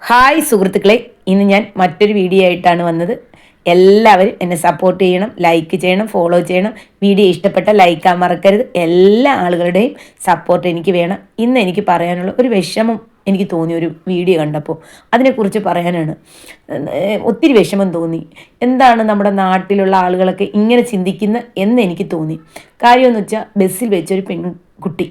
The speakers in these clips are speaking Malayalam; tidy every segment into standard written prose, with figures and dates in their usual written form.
ഹായ് സുഹൃത്തുക്കളെ, ഇന്ന് ഞാൻ മറ്റൊരു വീഡിയോ ആയിട്ടാണ് വന്നത്. എല്ലാവരും എന്നെ സപ്പോർട്ട് ചെയ്യണം, ലൈക്ക് ചെയ്യണം, ഫോളോ ചെയ്യണം. വീഡിയോ ഇഷ്ടപ്പെട്ട ലൈക്കാൻ മറക്കരുത്. എല്ലാ ആളുകളുടെയും സപ്പോർട്ട് എനിക്ക് വേണം. ഇന്ന് എനിക്ക് പറയാനുള്ള ഒരു വിഷമം എനിക്ക് തോന്നി ഒരു വീഡിയോ കണ്ടപ്പോൾ. അതിനെക്കുറിച്ച് പറയാനാണ്. ഒത്തിരി വിഷമം തോന്നി. എന്താണ് നമ്മുടെ നാട്ടിലുള്ള ആളുകളൊക്കെ ഇങ്ങനെ ചിന്തിക്കുന്ന എന്ന് എനിക്ക് തോന്നി. കാര്യമെന്ന് വെച്ചാൽ ബസ്സിൽ വെച്ചൊരു പെൺകുട്ടി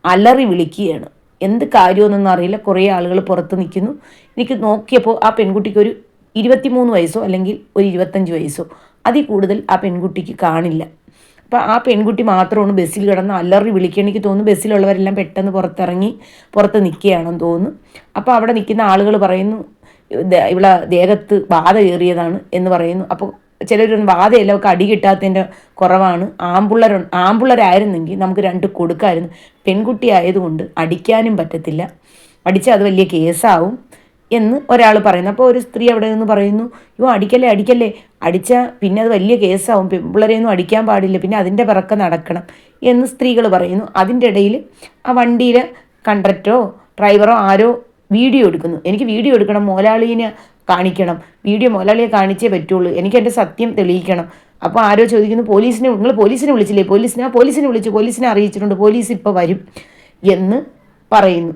അലറി വിളിക്കുകയാണ്. എന്ത് കാര്യമൊന്നും അറിയില്ല. കുറേ ആളുകൾ പുറത്ത് നിൽക്കുന്നു. എനിക്ക് നോക്കിയപ്പോൾ ആ പെൺകുട്ടിക്ക് ഒരു 23 വയസ്സോ അല്ലെങ്കിൽ ഒരു 25 വയസ്സോ അതിൽ കൂടുതൽ ആ പെൺകുട്ടിക്ക് കാണില്ല. അപ്പോൾ ആ പെൺകുട്ടി മാത്രമാണ് ബസ്സിൽ കിടന്ന് അലറി വിളിക്കുക. എനിക്ക് തോന്നുന്നു ബസ്സിലുള്ളവരെല്ലാം പെട്ടെന്ന് പുറത്ത് നിൽക്കുകയാണെന്ന് തോന്നുന്നു. അപ്പോൾ അവിടെ നിൽക്കുന്ന ആളുകൾ പറയുന്നു ഇവിടെ ദേഹത്ത് ബാധ കയറിയതാണ് എന്ന് പറയുന്നു. അപ്പോൾ ചിലരൊന്നും വാതയെല്ലാം ഒക്കെ അടി കിട്ടാത്തതിൻ്റെ കുറവാണ്. ആമ്പിള്ളരായിരുന്നെങ്കിൽ നമുക്ക് 2 കൊടുക്കാമായിരുന്നു. പെൺകുട്ടി ആയതുകൊണ്ട് അടിക്കാനും പറ്റത്തില്ല, അടിച്ചാൽ അത് വലിയ കേസാവും എന്ന് ഒരാൾ പറയുന്നു. അപ്പോൾ ഒരു സ്ത്രീ അവിടെ നിന്ന് പറയുന്നു, അടിക്കല്ലേ, അടിച്ചാൽ പിന്നെ അത് വലിയ കേസാവും, പെൺപിള്ളരെയൊന്നും അടിക്കാൻ പാടില്ല, പിന്നെ അതിൻ്റെ പിറക്കെ നടക്കണം എന്ന് സ്ത്രീകൾ പറയുന്നു. അതിൻ്റെ ഇടയിൽ ആ വണ്ടിയിലെ കണ്ടക്ടറോ ഡ്രൈവറോ ആരോ വീഡിയോ എടുക്കുന്നു. എനിക്ക് വീഡിയോ എടുക്കണം, മോലാളിനെ കാണിക്കണം, മോലാളിയെ കാണിച്ചേ പറ്റുള്ളൂ, എനിക്ക് എൻ്റെ സത്യം തെളിയിക്കണം. അപ്പോൾ ആരോ ചോദിക്കുന്നു, നിങ്ങൾ പോലീസിനെ വിളിച്ചില്ലേ? പോലീസിനെ അറിയിച്ചിട്ടുണ്ട്, പോലീസ് ഇപ്പോൾ വരും എന്ന് പറയുന്നു.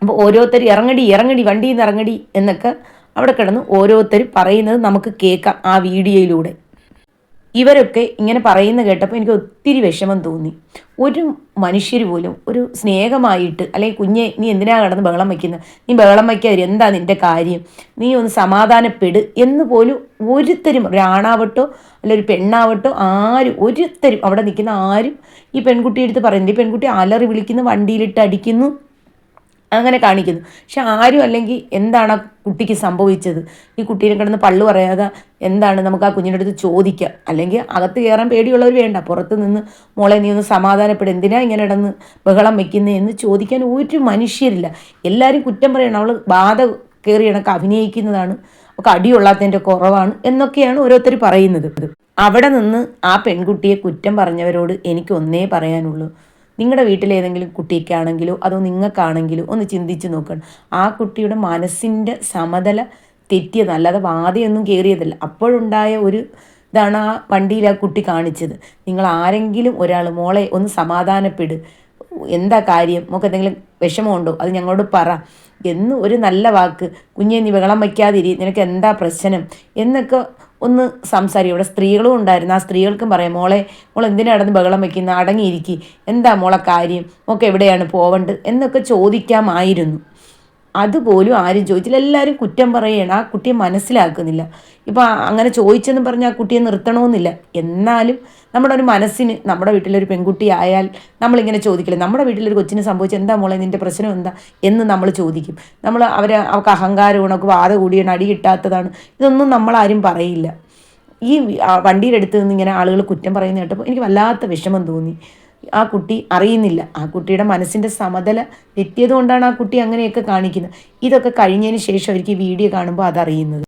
അപ്പോൾ ഓരോരുത്തർ ഇറങ്ങടി വണ്ടിയിൽ നിന്ന് ഇറങ്ങടി എന്നൊക്കെ അവിടെ കിടന്ന് ഓരോരുത്തർ പറയുന്നത് നമുക്ക് കേൾക്കാം ആ വീഡിയോയിലൂടെ. ഇവരൊക്കെ ഇങ്ങനെ പറയുന്ന കേട്ടപ്പോൾ എനിക്ക് ഒത്തിരി വിഷമം തോന്നി. ഒരു മനുഷ്യർ പോലും ഒരു സ്നേഹമായിട്ട്, അല്ലെങ്കിൽ കുഞ്ഞെ നീ എന്തിനാ കിടന്ന് ബഹളം വയ്ക്കുന്നത്, നീ ബഹളം വയ്ക്കാതിരി, എന്താ നിൻ്റെ കാര്യം, നീ ഒന്ന് സമാധാനപ്പെട് എന്ന് പോലും ഒരുത്തരും, ഒരു ആണാവട്ടോ അല്ല ഒരു പെണ്ണാവട്ടോ ആരും, ഒരുത്തരും അവിടെ നിൽക്കുന്ന ആരും ഈ പെൺകുട്ടിയുടെ അടുത്ത് പറയുന്നത്. ഈ പെൺകുട്ടി അലറി വിളിക്കുന്നു, വണ്ടിയിലിട്ട് അടിക്കുന്നു, അങ്ങനെ കാണിക്കുന്നു. പക്ഷെ ആരും അല്ലെങ്കിൽ എന്താണ് ആ കുട്ടിക്ക് സംഭവിച്ചത്, ഈ കുട്ടീനെ കിടന്ന് പള്ളു പറയാതെ എന്താണ് നമുക്ക് ആ കുഞ്ഞിൻ്റെ അടുത്ത് ചോദിക്കാം. അല്ലെങ്കിൽ അകത്ത് കയറാൻ പേടിയുള്ളവർ വേണ്ട, പുറത്ത് നിന്ന് മോളെ നീ ഒന്ന് സമാധാനപ്പെടും, എന്തിനാ ഇങ്ങനെ കിടന്ന് ബഹളം വയ്ക്കുന്നത് എന്ന് ചോദിക്കാൻ ഒരു മനുഷ്യരില്ല. എല്ലാവരും കുറ്റം പറയണം, അവൾ ബാധ കയറി കണക്ക് അഭിനയിക്കുന്നതാണ്, ഒക്കെ അടിയുള്ളതിൻ്റെ കുറവാണ് എന്നൊക്കെയാണ് ഓരോരുത്തർ പറയുന്നത്. അവിടെ നിന്ന് ആ പെൺകുട്ടിയെ കുറ്റം പറഞ്ഞവരോട് എനിക്ക് ഒന്നേ പറയാനുള്ളൂ, നിങ്ങളുടെ വീട്ടിലേതെങ്കിലും കുട്ടിക്കാണെങ്കിലോ അതോ നിങ്ങൾക്കാണെങ്കിലോ ഒന്ന് ചിന്തിച്ച് നോക്കണം. ആ കുട്ടിയുടെ മനസ്സിൻ്റെ സമതല തെറ്റിയതല്ല, അല്ലാതെ വാതയൊന്നും കയറിയതല്ല. അപ്പോഴുണ്ടായ ഒരു ഇതാണ് ആ വണ്ടിയിൽ ആ കുട്ടി കാണിച്ചത്. നിങ്ങൾ ആരെങ്കിലും ഒരാൾ മോളെ ഒന്ന് സമാധാനപ്പെട്, എന്താ കാര്യം, നമുക്ക് എന്തെങ്കിലും വിഷമമുണ്ടോ അത് ഞങ്ങളോട് പറ എന്ന് ഒരു നല്ല വാക്ക്, കുഞ്ഞെ നീ ബഹളം വയ്ക്കാതിരി, നിനക്ക് എന്താ പ്രശ്നം എന്നൊക്കെ ഒന്ന് സംസാരിക്കും. ഇവിടെ സ്ത്രീകളും ഉണ്ടായിരുന്നു. ആ സ്ത്രീകൾക്കും പറയാം, മോൾ എന്തിനാ കിടന്ന് ബഹളം വയ്ക്കുന്നത്, അടങ്ങിയിരിക്കുക, എന്താ മോളെ കാര്യം, മോൾക്ക് എവിടെയാണ് പോവേണ്ടത് എന്നൊക്കെ ചോദിക്കാമായിരുന്നു. അതുപോലും ആരും ചോദിച്ചില്ല. എല്ലാവരും കുറ്റം പറയുകയാണ്, ആ കുട്ടിയെ മനസ്സിലാക്കുന്നില്ല. ഇപ്പോൾ അങ്ങനെ ചോദിച്ചെന്ന് പറഞ്ഞാൽ ആ കുട്ടിയെ നിർത്തണമെന്നില്ല. എന്നാലും നമ്മുടെ ഒരു മനസ്സിന്, നമ്മുടെ വീട്ടിലൊരു പെൺകുട്ടി ആയാൽ നമ്മളിങ്ങനെ ചോദിക്കില്ല, നമ്മുടെ വീട്ടിലൊരു കൊച്ചിന് സംഭവിച്ച എന്താ മോളെ നിൻ്റെ പ്രശ്നം എന്താ എന്ന് നമ്മൾ ചോദിക്കും. അവർക്ക് അഹങ്കാരമാണ്, അവർക്ക് വാത കൂടിയാണ്, അടി കിട്ടാത്തതാണ്, ഇതൊന്നും നമ്മളാരും പറയില്ല. ഈ വണ്ടിയുടെ അടുത്ത് നിന്ന് ഇങ്ങനെ ആളുകൾ കുറ്റം പറയുന്ന കേട്ടപ്പോൾ എനിക്ക് വല്ലാത്ത വിഷമം തോന്നി. ആ കുട്ടി അറിയുന്നില്ല, ആ കുട്ടിയുടെ മനസ്സിൻ്റെ സമതല തെറ്റിയത് കൊണ്ടാണ് ആ കുട്ടി അങ്ങനെയൊക്കെ കാണിക്കുന്നത്. ഇതൊക്കെ കഴിഞ്ഞതിന് ശേഷം അവർക്ക് ഈ വീഡിയോ കാണുമ്പോൾ അതറിയുന്നത്.